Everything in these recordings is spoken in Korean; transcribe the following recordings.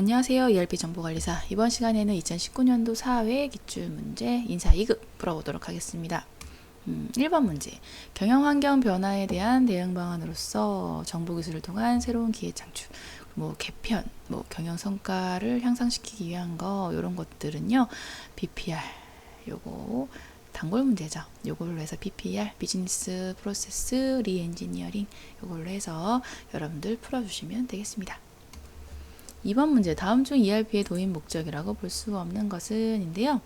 안녕하세요. ERP 정보관리사. 이번 시간에는 2019년도 4회 기출문제 인사 2급 풀어보도록 하겠습니다. 1번 문제. 경영환경 변화에 대한 대응 방안으로서 정보기술을 통한 새로운 기회 창출, 개편, 경영성과를 향상시키기 위한 이런 것들은요. BPR, 요거 단골 문제죠. 요걸로 해서 BPR, 비즈니스 프로세스 리엔지니어링, 요걸로 해서 여러분들 풀어주시면 되겠습니다. 2번 문제, 다음 중 ERP의 도입 목적이라고 볼 수 없는 것은 인데요.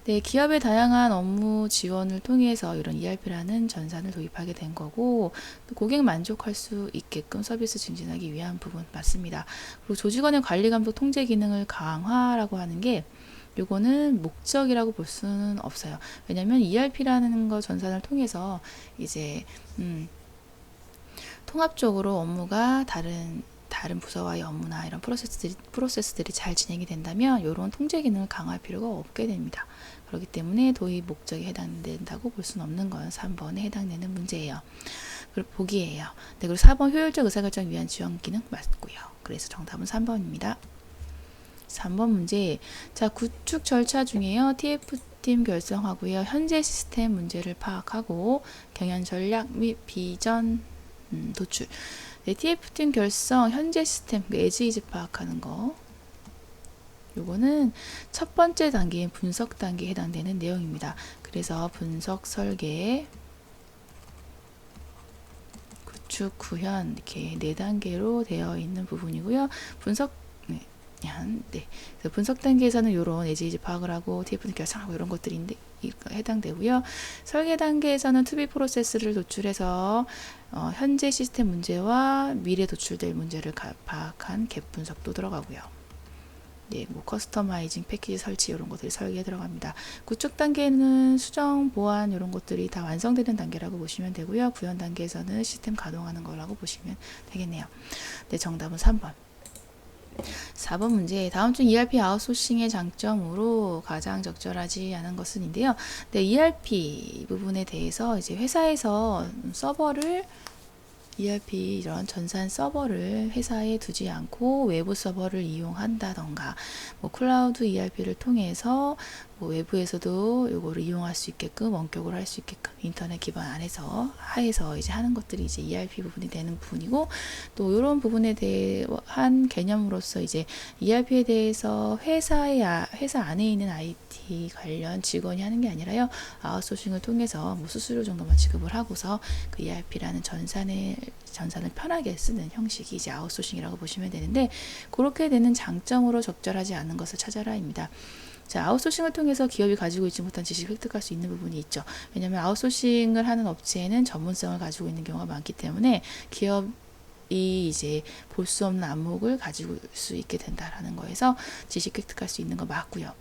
네, 기업의 다양한 업무 지원을 통해서 이런 ERP라는 전산을 도입하게 된 거고, 고객 만족할 수 있게끔 서비스 증진하기 위한 부분 맞습니다. 그리고 조직원의 관리 감독 통제 기능을 강화라고 하는 게 요거는 목적이라고 볼 수는 없어요. 왜냐면 ERP라는 거 전산을 통해서 이제 통합적으로 업무가 다른 부서와의 업무나 이런 프로세스들이 잘 진행이 된다면 이런 통제 기능을 강화할 필요가 없게 됩니다. 그렇기 때문에 도입 목적에 해당된다고 볼 수는 없는 건 3번에 해당되는 문제예요. 그리고 보기예요. 네, 그리고 4번 효율적 의사결정 위한 지원 기능 맞고요. 그래서 정답은 3번입니다. 3번 문제. 자, 구축 절차 중에요. TF팀 결성하고요. 현재 시스템 문제를 파악하고 경영 전략 및 비전 도출. 네, TF팀 결성, 현재 시스템, 에즈이즈 파악하는 거. 요거는 첫 번째 단계인 분석 단계에 해당되는 내용입니다. 그래서 분석 설계, 구축, 구현 이렇게 4단계로 되어 있는 부분이고요. 그래서 분석 단계에서는 이런 에즈이즈 파악을 하고 TF팀 결성하고 이런 것들이 해당되고요. 설계 단계에서는 투비 프로세스를 도출해서 현재 시스템 문제와 미래 도출될 문제를 파악한 갭 분석도 들어가고요. 네, 커스터마이징 패키지 설치 이런 것들이 설계에 들어갑니다. 구축 단계는 수정, 보안 이런 것들이 다 완성되는 단계라고 보시면 되고요. 구현 단계에서는 시스템 가동하는 거라고 보시면 되겠네요. 네, 정답은 3번. 4번 문제. 다음 중 ERP 아웃소싱의 장점으로 가장 적절하지 않은 것은인데요. 네, ERP 부분에 대해서 이제 회사에서 ERP 이런 전산 서버를 회사에 두지 않고 외부 서버를 이용한다던가, 클라우드 ERP를 통해서 외부에서도 이거를 이용할 수 있게끔 원격으로 할 수 있게끔 인터넷 기반 하에서 이제 하는 것들이 이제 ERP 부분이 되는 부분이고, 또 이런 부분에 대한 개념으로서 이제 ERP에 대해서 회사 안에 있는 IT 관련 직원이 하는 게 아니라요, 아웃소싱을 통해서 수수료 정도만 지급을 하고서 그 ERP라는 전산을 편하게 쓰는 형식이 이제 아웃소싱이라고 보시면 되는데, 그렇게 되는 장점으로 적절하지 않은 것을 찾아라입니다. 자, 아웃소싱을 통해서 기업이 가지고 있지 못한 지식을 획득할 수 있는 부분이 있죠. 왜냐하면 아웃소싱을 하는 업체에는 전문성을 가지고 있는 경우가 많기 때문에 기업이 이제 볼 수 없는 안목을 가지고 수 있게 된다라는 거에서 지식 획득할 수 있는 거 맞고요.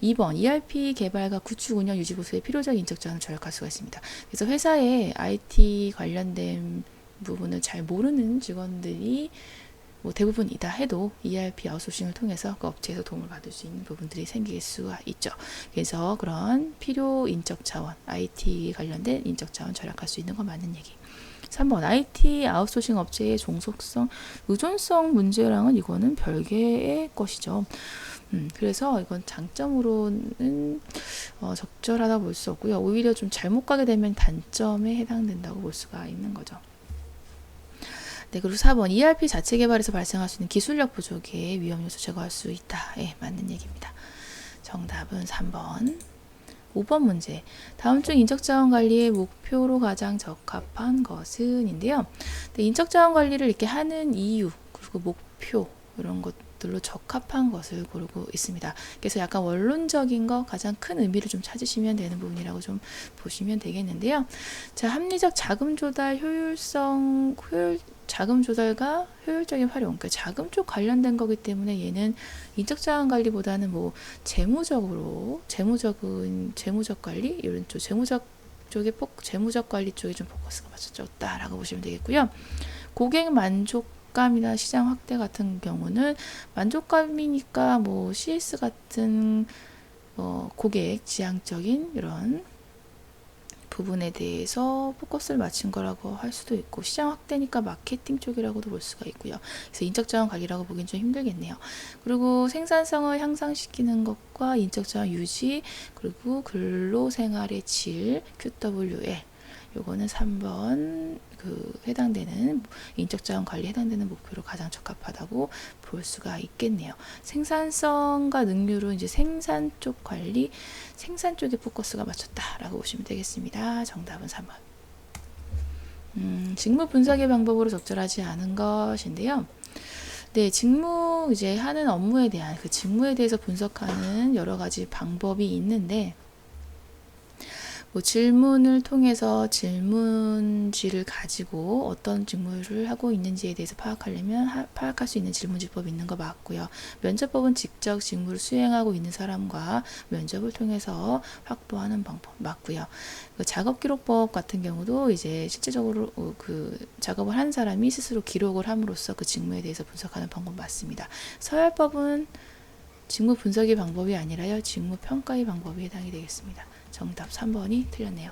2번, ERP 개발과 구축, 운영, 유지, 보수의 필요적 인적 자원을 절약할 수가 있습니다. 그래서 회사에 IT 관련된 부분을 잘 모르는 직원들이 대부분이다 해도 ERP 아웃소싱을 통해서 그 업체에서 도움을 받을 수 있는 부분들이 생길 수가 있죠. 그래서 그런 필요 인적 자원, IT 관련된 인적 자원 절약할 수 있는 건 맞는 얘기. 3번, IT 아웃소싱 업체의 종속성, 의존성 문제랑은 이거는 별개의 것이죠. 그래서 이건 장점으로는 적절하다 볼 수 없고요. 오히려 좀 잘못 가게 되면 단점에 해당된다고 볼 수가 있는 거죠. 네, 그리고 4번, ERP 자체 개발에서 발생할 수 있는 기술력 부족의 위험 요소 제거할 수 있다. 예, 맞는 얘기입니다. 정답은 3번. 5번 문제. 다음 중 인적자원 관리의 목표로 가장 적합한 것은 인데요. 네, 인적자원 관리를 이렇게 하는 이유, 그리고 목표, 이런 것들로 적합한 것을 고르고 있습니다. 그래서 약간 원론적인 거, 가장 큰 의미를 좀 찾으시면 되는 부분이라고 좀 보시면 되겠는데요. 자, 합리적 자금 조달, 자금 조달과 효율적인 활용, 그러니까 자금 쪽 관련된 거기 때문에 얘는 인적 자원 관리보다는 재무적 관리 이런 쪽 재무적 관리 쪽에 좀 포커스가 맞춰졌다라고 보시면 되겠고요. 고객 만족감이나 시장 확대 같은 경우는 만족감이니까 CS 같은 고객 지향적인 이런 부분에 대해서 포커스를 맞춘 거라고 할 수도 있고, 시장 확대니까 마케팅 쪽이라고도 볼 수가 있고요. 그래서 인적 자원 관리라고 보기엔 좀 힘들겠네요. 그리고 생산성을 향상시키는 것과 인적 자원 유지, 그리고 근로 생활의 질, QWL, 요거는 3번 해당되는 인적 자원 관리에 해당되는 목표로 가장 적합하다고 볼 수가 있겠네요. 생산성과 능률은 이제 생산 쪽 관리, 생산 쪽에 포커스가 맞췄다라고 보시면 되겠습니다. 정답은 3번. 직무 분석의 방법으로 적절하지 않은 것인데요. 네, 직무 이제 하는 업무에 대한 그 직무에 대해서 분석하는 여러 가지 방법이 있는데, 뭐 질문을 통해서 질문지를 가지고 어떤 직무를 하고 있는지에 대해서 파악하려면 파악할 수 있는 질문지법이 있는 거 맞고요. 면접법은 직접 직무를 수행하고 있는 사람과 면접을 통해서 확보하는 방법 맞고요. 그 작업기록법 같은 경우도 이제 실제적으로 그 작업을 한 사람이 스스로 기록을 함으로써 그 직무에 대해서 분석하는 방법 맞습니다. 서열법은 직무 분석의 방법이 아니라요, 직무 평가의 방법이 해당이 되겠습니다. 정답 3번이 틀렸네요.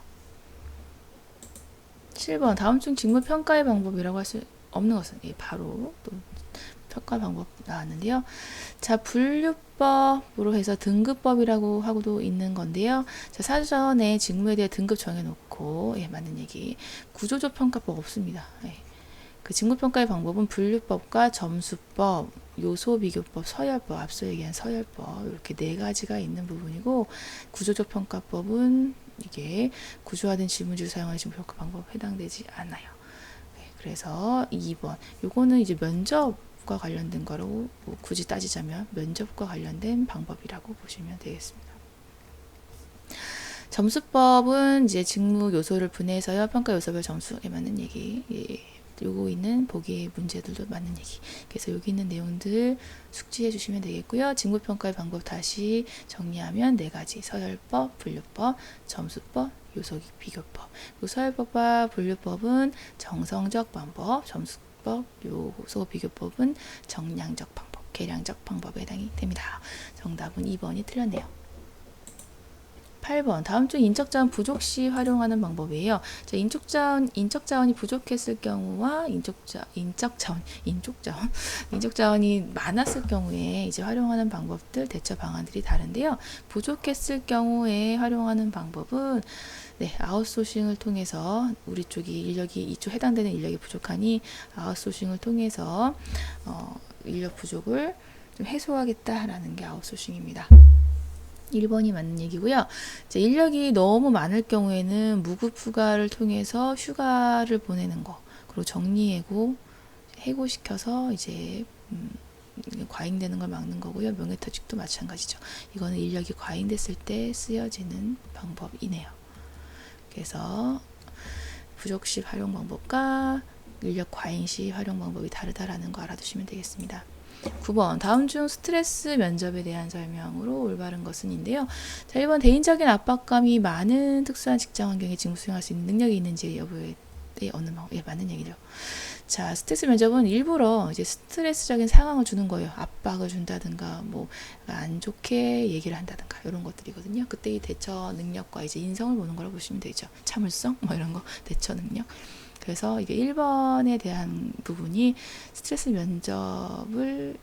7번 다음 중 직무 평가의 방법이라고 할 수 없는 것은 바로 또 평가 방법 나왔는데요. 자, 분류법으로 해서 등급법이라고 하고도 있는 건데요. 자, 사전에 직무에 대해 등급 정해놓고 맞는 얘기. 구조적 평가법 없습니다. 그 직무평가의 방법은 분류법과 점수법, 요소비교법, 서열법, 앞서 얘기한 서열법, 이렇게 4가지가 있는 부분이고, 구조적 평가법은 이게 구조화된 질문지를 사용하는 직무평가 방법 해당되지 않아요. 그래서 2번, 요거는 이제 면접과 관련된 거로 뭐 굳이 따지자면 면접과 관련된 방법이라고 보시면 되겠습니다. 점수법은 이제 직무 요소를 분해해서요, 평가 요소별 점수에 맞는 얘기. 요거 있는 보기 문제들도 맞는 얘기. 그래서 여기 있는 내용들 숙지해 주시면 되겠고요. 직무평가의 방법 다시 정리하면 4가지. 서열법, 분류법, 점수법, 요소비교법. 그 서열법과 분류법은 정성적 방법, 점수법, 요소비교법은 정량적 방법, 계량적 방법에 해당이 됩니다. 정답은 2번이 틀렸네요. 8번 다음 중 인적 자원 부족 시 활용하는 방법이에요. 자, 인적 자원이 부족했을 경우와 인적 자원이 많았을 경우에 이제 활용하는 방법들, 대처 방안들이 다른데요. 부족했을 경우에 활용하는 방법은 아웃소싱을 통해서 우리 쪽이 인력이 이쪽 해당되는 인력이 부족하니 아웃소싱을 통해서 인력 부족을 좀 해소하겠다라는 게 아웃소싱입니다. 1번이 맞는 얘기고요. 이제 인력이 너무 많을 경우에는 무급휴가를 통해서 휴가를 보내는 거, 그리고 정리해고 해고시켜서 이제 과잉되는 걸 막는 거고요. 명예퇴직도 마찬가지죠. 이거는 인력이 과잉됐을 때 쓰여지는 방법이네요. 그래서 부족 시 활용 방법과 인력 과잉 시 활용 방법이 다르다라는 거 알아두시면 되겠습니다. 9번 다음 중 스트레스 면접에 대한 설명으로 올바른 것은인데요. 자, 1번 대인적인 압박감이 많은 특수한 직장 환경에 직무 수행할 수 있는 능력이 있는지 여부에 어느 방법, 맞는 얘기죠. 자, 스트레스 면접은 일부러 이제 스트레스적인 상황을 주는 거예요. 압박을 준다든가, 뭐 안 좋게 얘기를 한다든가 이런 것들이거든요. 그때 이 대처 능력과 이제 인성을 보는 거라고 보시면 되죠. 참을성, 뭐 이런 거, 대처 능력. 그래서 이게 1번에 대한 부분이 스트레스 면접을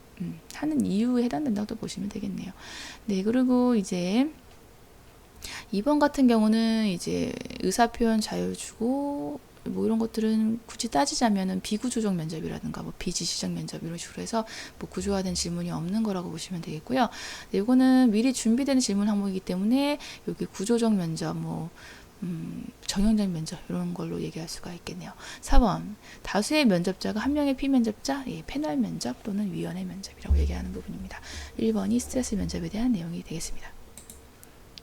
하는 이유에 해당된다고 보시면 되겠네요. 네, 그리고 이제 2번 같은 경우는 이제 의사표현 자유 주고 뭐 이런 것들은 굳이 따지자면은 비구조적 면접이라든가 뭐 비지시적 면접 이런 식으로 해서 뭐 구조화된 질문이 없는 거라고 보시면 되겠고요. 네, 이거는 미리 준비되는 질문 항목이기 때문에 여기 구조적 면접 뭐 정형적 면접 이런 걸로 얘기할 수가 있겠네요. 4번 다수의 면접자가 한 명의 피면접자, 패널 면접 또는 위원회 면접이라고 얘기하는 부분입니다. 1번이 스트레스 면접에 대한 내용이 되겠습니다.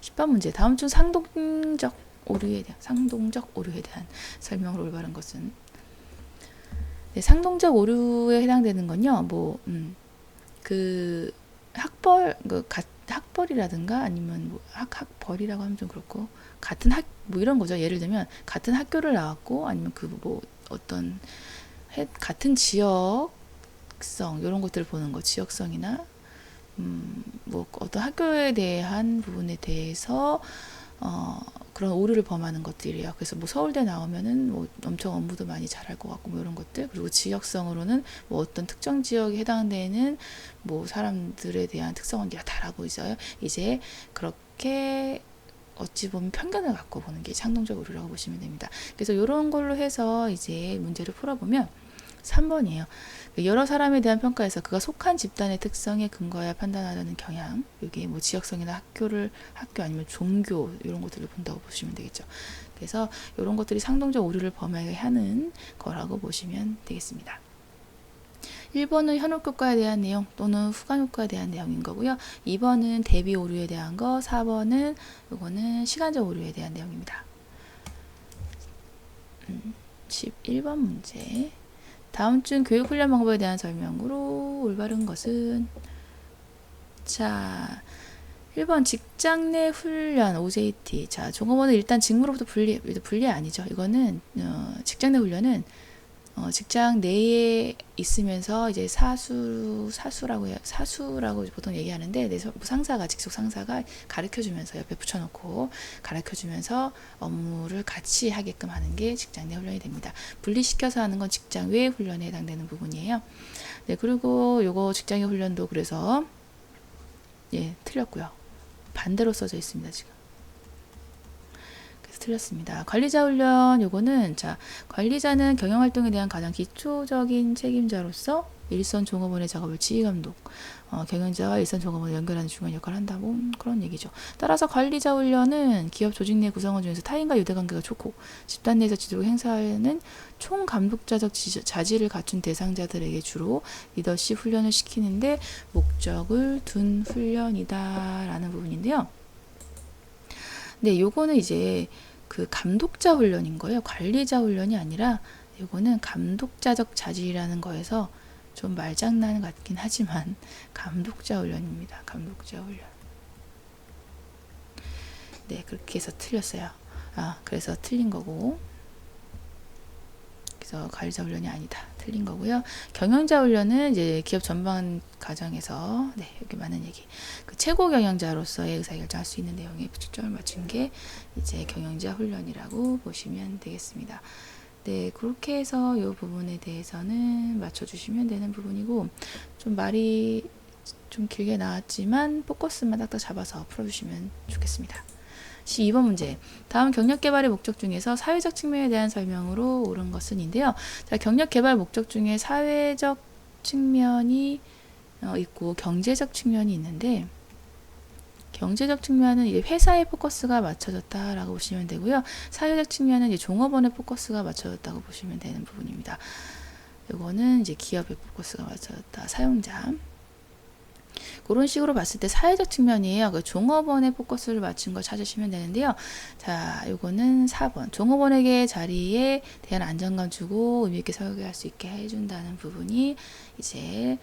10번 문제 다음 중 상동적 오류에 대한 설명으로 올바른 것은 상동적 오류에 해당되는 건요. 뭐 그 학벌이라든가 아니면 뭐 학벌이라고 하면 좀 그렇고 같은 뭐 이런 거죠. 예를 들면 같은 학교를 나왔고 아니면 그 뭐 어떤 같은 지역성 이런 것들을 보는 거, 지역성이나 뭐 어떤 학교에 대한 부분에 대해서 그런 오류를 범하는 것들이에요. 그래서 뭐 서울대 나오면은 뭐 엄청 업무도 많이 잘할 것 같고 뭐 이런 것들. 그리고 지역성으로는 뭐 어떤 특정 지역에 해당되는 뭐 사람들에 대한 특성은 다라고 있어요. 이제 그렇게 어찌 보면 편견을 갖고 보는 게 창동적 오류라고 보시면 됩니다. 그래서 이런 걸로 해서 이제 문제를 풀어보면 3번이에요. 여러 사람에 대한 평가에서 그가 속한 집단의 특성에 근거하여 판단하려는 경향, 이게 뭐 지역성이나 학교 아니면 종교 이런 것들을 본다고 보시면 되겠죠. 그래서 이런 것들이 상동적 오류를 범하게 하는 거라고 보시면 되겠습니다. 1번은 현혹효과에 대한 내용 또는 후간효과에 대한 내용인 거고요. 2번은 대비 오류에 대한 거, 4번은 이거는 시간적 오류에 대한 내용입니다. 11번 문제. 다음 중 교육 훈련 방법에 대한 설명으로 올바른 것은 자 1번 직장 내 훈련 OJT. 자 종업원은 일단 직무로부터 분리 아니죠. 이거는 직장 내 훈련은 직장 내에 있으면서 이제 사수라고 보통 얘기하는데 직속 상사가 가르쳐주면서 옆에 붙여놓고 가르쳐주면서 업무를 같이 하게끔 하는 게 직장 내 훈련이 됩니다. 분리시켜서 하는 건 직장 외 훈련에 해당되는 부분이에요. 네, 그리고 요거 직장 외 훈련도 그래서 틀렸고요. 반대로 써져 있습니다, 지금. 틀렸습니다. 관리자 훈련 요거는 관리자는 경영활동에 대한 가장 기초적인 책임자로서 일선 종업원의 작업을 지휘감독, 경영자와 일선 종업원을 연결하는 중요한 역할을 한다고 그런 얘기죠. 따라서 관리자 훈련은 기업 조직 내 구성원 중에서 타인과 유대관계가 좋고 집단 내에서 지도력 행사하는 총감독자적 자질을 갖춘 대상자들에게 주로 리더십 훈련을 시키는데 목적을 둔 훈련이다라는 부분인데요. 네, 요거는 이제 그 감독자 훈련인 거예요. 관리자 훈련이 아니라 요거는 감독자적 자질이라는 거에서 좀 말장난 같긴 하지만 감독자 훈련입니다. 감독자 훈련. 네, 그렇게 해서 틀렸어요. 그래서 틀린 거고. 그래서 관리자 훈련이 아니다. 틀린 거고요. 경영자 훈련은 이제 기업 전반 과정에서 여기 많은 얘기. 그 최고 경영자로서의 의사결정할 수 있는 내용에 초점을 맞춘 게 이제 경영자 훈련이라고 보시면 되겠습니다. 네, 그렇게 해서 이 부분에 대해서는 맞춰주시면 되는 부분이고 좀 말이 좀 길게 나왔지만 포커스만 딱딱 잡아서 풀어주시면 좋겠습니다. 12번 문제. 다음 경력개발의 목적 중에서 사회적 측면에 대한 설명으로 옳은 것은인데요. 자, 경력개발 목적 중에 사회적 측면이 있고 경제적 측면이 있는데 경제적 측면은 이제 회사의 포커스가 맞춰졌다라고 보시면 되고요. 사회적 측면은 이제 종업원의 포커스가 맞춰졌다고 보시면 되는 부분입니다. 이거는 이제 기업의 포커스가 맞춰졌다. 사용자. 그런 식으로 봤을 때 사회적 측면이에요. 그 종업원의 포커스를 맞춘 거 찾으시면 되는데요. 자, 요거는 4번. 종업원에게 자리에 대한 안정감 주고 의미있게 설계할 수 있게 해준다는 부분이 이제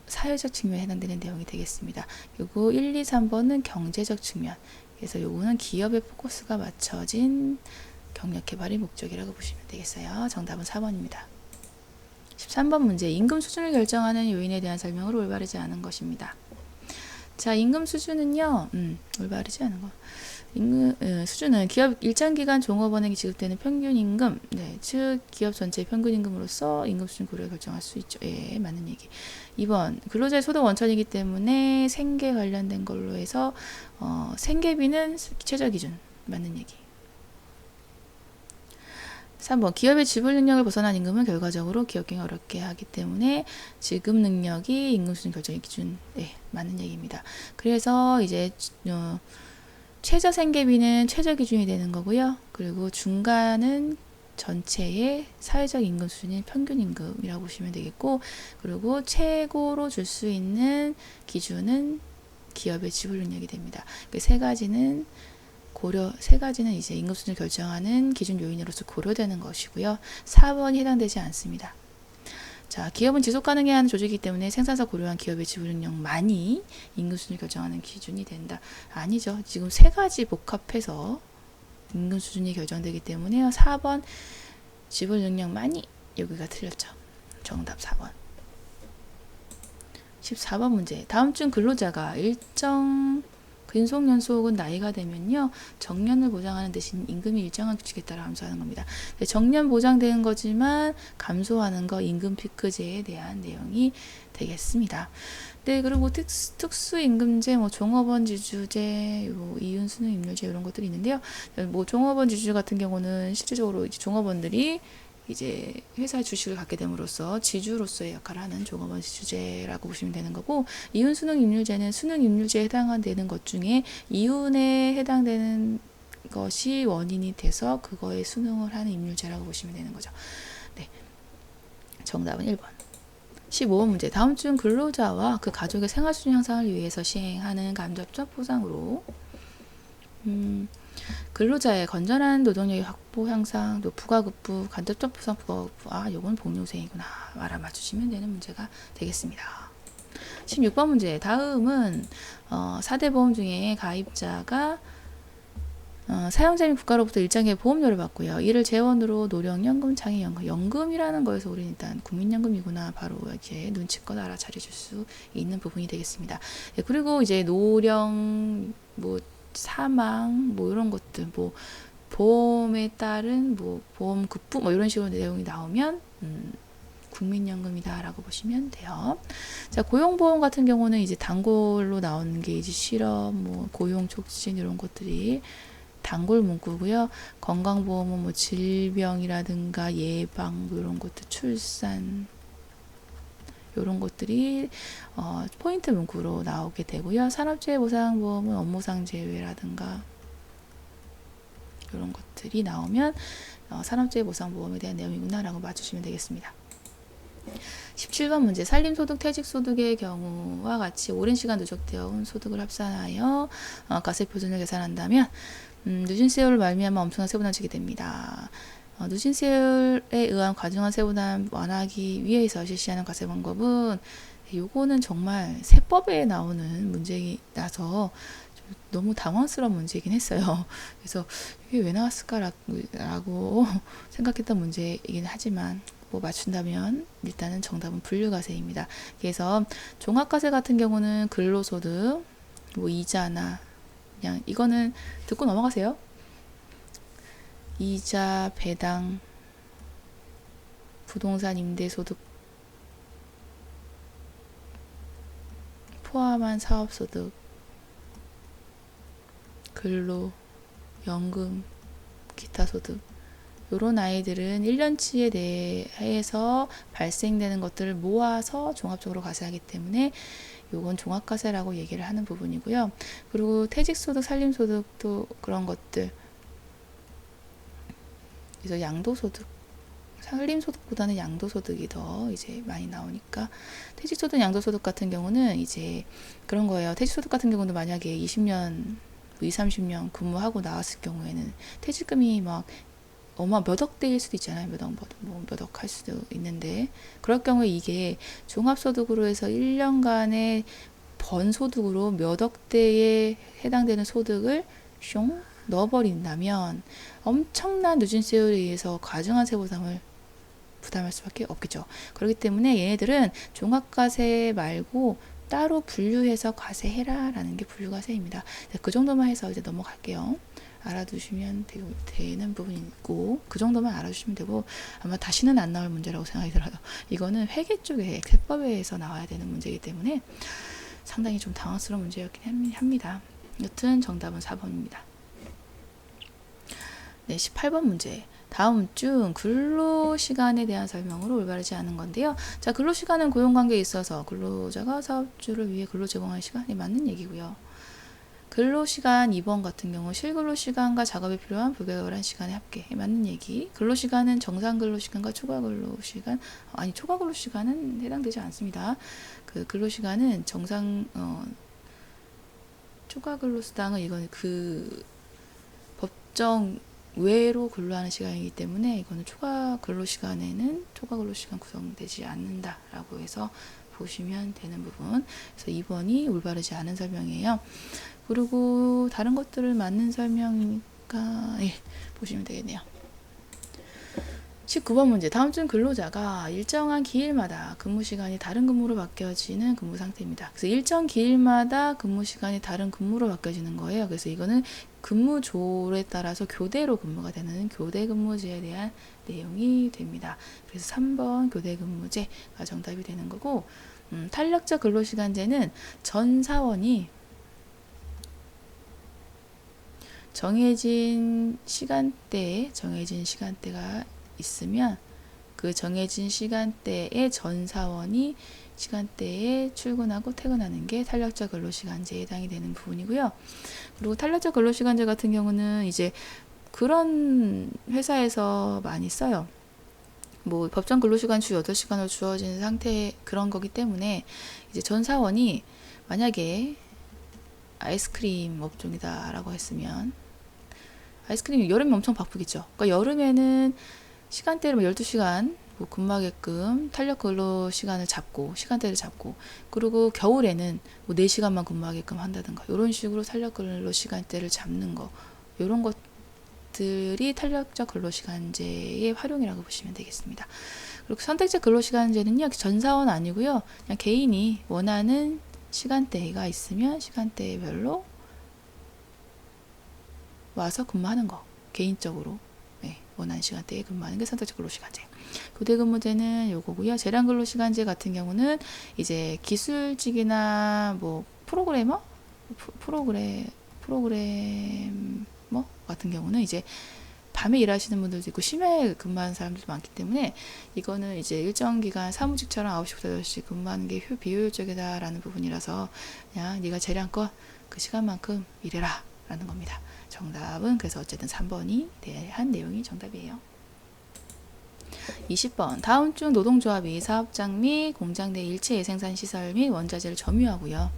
사회적 측면에 해당되는 내용이 되겠습니다. 요거 1, 2, 3번은 경제적 측면. 그래서 요거는 기업의 포커스가 맞춰진 경력 개발의 목적이라고 보시면 되겠어요. 정답은 4번입니다. 13번 문제. 임금 수준을 결정하는 요인에 대한 설명으로 올바르지 않은 것입니다. 자, 임금 수준은요. 올바르지 않은 거. 수준은 기업 일정 기간 종업원에게 지급되는 평균 임금, 즉 기업 전체의 평균 임금으로서 임금 수준 고려를 결정할 수 있죠. 예, 맞는 얘기. 2번 근로자의 소득 원천이기 때문에 생계 관련된 걸로 해서 생계비는 최저 기준, 맞는 얘기. 3번 기업의 지불 능력을 벗어난 임금은 결과적으로 기업 경영을 어렵게 하기 때문에 지급 능력이 임금 수준 결정의 기준. 맞는 얘기입니다. 그래서 이제 최저 생계비는 최저 기준이 되는 거고요. 그리고 중간은 전체의 사회적 임금 수준인 평균 임금이라고 보시면 되겠고, 그리고 최고로 줄 수 있는 기준은 기업의 지불 능력이 됩니다. 그 세 가지는 이제 임금 수준을 결정하는 기준 요인으로서 고려되는 것이고요. 4번이 해당되지 않습니다. 자, 기업은 지속 가능해야 하는 조직이기 때문에 생산사 고려한 기업의 지불 능력만이 임금 수준을 결정하는 기준이 된다. 아니죠. 지금 세 가지 복합해서 임금 수준이 결정되기 때문에요. 4번 지불 능력만이 여기가 틀렸죠. 정답 4번. 14번 문제. 다음 중 근로자가 일정 근속연수 혹은 나이가 되면요, 정년을 보장하는 대신 임금이 일정한 규칙에 따라 감소하는 겁니다. 정년 보장되는 거지만 감소하는 거 임금 피크제에 대한 내용이 되겠습니다. 네, 그리고 특수임금제, 뭐 종업원 지주제, 뭐 이윤 수능 임률제 이런 것들이 있는데요. 뭐 종업원 지주 같은 경우는 실질적으로 이제 종업원들이 이제 회사의 주식을 갖게 됨으로써 지주로서의 역할을 하는 종업원 지주제라고 보시면 되는 거고, 이윤 수능 임률제는 수능 임률제에 해당되는 것 중에 이윤에 해당되는 것이 원인이 돼서 그거에 수능을 하는 임률제라고 보시면 되는 거죠. 네, 정답은 1번. 15번 문제. 다음 중 근로자와 그 가족의 생활수준 향상을 위해서 시행하는 간접적 보상으로 근로자의 건전한 노동력의 확보 향상, 또 부가급부, 간접적 보상 부가급부. 요건 복리후생이구나. 알아맞추시면 되는 문제가 되겠습니다. 16번 문제. 다음은 4대 보험 중에 가입자가 사용자 및 국가로부터 일정의 보험료를 받고요. 이를 재원으로 노령연금, 장애연금, 연금이라는 거에서 우리는 일단 국민연금이구나 바로 이렇게 눈치껏 알아차려 줄 수 있는 부분이 되겠습니다. 네, 그리고 이제 노령, 뭐 사망, 뭐 이런 것들, 뭐 보험에 따른 뭐 보험 급부, 뭐 이런 식으로 내용이 나오면 국민연금이다라고 보시면 돼요. 자, 고용보험 같은 경우는 이제 단골로 나오는 게 이제 실업, 뭐 고용 촉진 이런 것들이 단골 문구고요. 건강보험은 뭐 질병이라든가 예방 뭐 이런 것들, 출산 이런 것들이 포인트 문구로 나오게 되고요. 산업재해보상보험은 업무상 재해라든가 이런 것들이 나오면 산업재해보상보험에 대한 내용이구나 라고 맞추시면 되겠습니다. 17번 문제. 산림소득, 퇴직소득의 경우와 같이 오랜 시간 누적되어 온 소득을 합산하여 가세표준을 계산한다면 누진세율을 말미암아 엄청난 세분화 지게 됩니다. 누진세율에 의한 과중한 세분화 완화하기 위해서 실시하는 과세 방법은, 요거는 정말 세법에 나오는 문제라서 너무 당황스러운 문제이긴 했어요. 그래서 이게 왜 나왔을까라고 생각했던 문제이긴 하지만 뭐 맞춘다면 일단은 정답은 분류과세입니다. 그래서 종합과세 같은 경우는 근로소득, 뭐 이자나 그냥 이거는 듣고 넘어가세요. 이자, 배당, 부동산 임대소득 포함한 사업소득, 근로, 연금, 기타 소득, 요런 아이들은 1년치에 대해서 발생되는 것들을 모아서 종합적으로 과세하기 때문에 요건 종합과세라고 얘기를 하는 부분이고요. 그리고 퇴직소득, 산림소득도 그런 것들. 그래서 양도소득, 산림소득보다는 양도소득이 더 이제 많이 나오니까, 퇴직소득, 양도소득 같은 경우는 이제 그런 거예요. 퇴직소득 같은 경우는 만약에 20년, 20, 30년 근무하고 나왔을 경우에는 퇴직금이 막 몇 억대일 수도 있잖아요. 몇 억 할 수도 있는데, 그럴 경우에 이게 종합소득으로 해서 1년간의 번 소득으로 몇 억대에 해당되는 소득을 숑 넣어버린다면 엄청난 누진세율에 의해서 과중한 세보상을 부담할 수밖에 없겠죠. 그렇기 때문에 얘네들은 종합과세 말고 따로 분류해서 과세해라 라는 게 분류과세입니다. 그 정도만 해서 이제 넘어갈게요. 알아두시면 되는 부분이 있고, 그 정도만 알아주시면 되고, 아마 다시는 안 나올 문제라고 생각이 들어요. 이거는 회계 쪽에 세법에서 나와야 되는 문제이기 때문에 상당히 좀 당황스러운 문제였긴 합니다. 여튼 정답은 4번입니다. 네, 18번 문제. 다음 중 근로시간에 대한 설명으로 올바르지 않은 건데요. 자, 근로시간은 고용관계에 있어서 근로자가 사업주를 위해 근로 제공하는 시간이 맞는 얘기고요. 근로시간 2번 같은 경우 실근로시간과 작업에 필요한 불가결한 시간의 합계에 맞는 얘기. 근로시간은 정상근로시간과 초과근로시간, 초과근로시간은 해당되지 않습니다. 그 근로시간은 초과근로수당은 이거는 그 법정 외로 근로하는 시간이기 때문에 이거는 초과근로시간에는 초과근로시간 구성되지 않는다라고 해서 보시면 되는 부분. 그래서 2번이 올바르지 않은 설명이에요. 그리고 다른 것들을 맞는 설명이니까 보시면 되겠네요. 19번 문제. 다음 중 근로자가 일정한 기일마다 근무 시간이 다른 근무로 바뀌어지는 근무 상태입니다. 그래서 일정 기일마다 근무 시간이 다른 근무로 바뀌어지는 거예요. 그래서 이거는 근무조에 따라서 교대로 근무가 되는 교대 근무제에 대한 내용이 됩니다. 그래서 3번 교대 근무제가 정답이 되는 거고, 탄력적 근로시간제는 전 사원이 정해진 시간대가 있으면 그 정해진 시간대에 전 사원이 시간대에 출근하고 퇴근하는 게 탄력적 근로시간제에 해당이 되는 부분이고요. 그리고 탄력적 근로시간제 같은 경우는 이제 그런 회사에서 많이 써요. 뭐 법정 근로시간 주 8시간으로 주어진 상태 그런 거기 때문에 이제 전 사원이 만약에 아이스크림 업종이다라고 했으면 아이스크림 여름에 엄청 바쁘겠죠. 그러니까 여름에는 시간대를 12시간 뭐 근무하게끔 탄력 근로 시간을 잡고 시간대를 잡고, 그리고 겨울에는 뭐 4시간만 근무하게끔 한다든가 이런 식으로 탄력 근로 시간대를 잡는 거, 이런 것들이 탄력적 근로 시간제의 활용이라고 보시면 되겠습니다. 그리고 선택적 근로 시간제는요, 전사원 아니고요, 그냥 개인이 원하는 시간대가 있으면 시간대별로 와서 근무하는 거, 개인적으로 원하는 시간대에 근무하는 게 선택적 근로시간제. 교대 근무제는 요거고요. 재량 근로시간제 같은 경우는 이제 기술직이나 뭐 프로그래머 같은 경우는 이제 밤에 일하시는 분들도 있고 심야에 근무하는 사람들도 많기 때문에 이거는 이제 일정 기간 사무직처럼 9시부터 8시 근무하는 게 비효율적이다라는 부분이라서 그냥 네가 재량껏 그 시간만큼 일해라 라는 겁니다. 정답은 그래서 어쨌든 3번이 대한 내용이 정답이에요. 20번. 다음 중 노동조합이 사업장 및 공장 내 일체 생산시설 및 원자재를 점유하고요.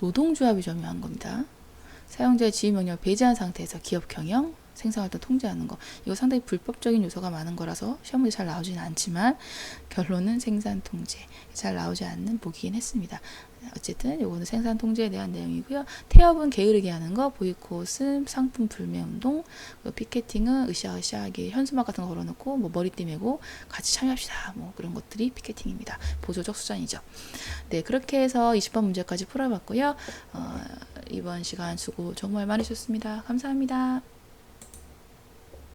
노동조합이 점유한 겁니다. 사용자의 지휘명령을 배제한 상태에서 기업 경영, 생산활동 통제하는 거. 이거 상당히 불법적인 요소가 많은 거라서 시험 문제 잘 나오지는 않지만 결론은 생산 통제. 잘 나오지 않는 보기긴 했습니다. 어쨌든 이거는 생산 통제에 대한 내용이고요. 태업은 게으르게 하는 거, 보이콧은 상품 불매 운동, 피켓팅은 으쌰으쌰하게 현수막 같은 거 걸어놓고 뭐 머리띠 메고 같이 참여합시다. 뭐 그런 것들이 피켓팅입니다. 보조적 수단이죠. 네, 그렇게 해서 20번 문제까지 풀어봤고요. 이번 시간 수고 정말 많으셨습니다. 감사합니다.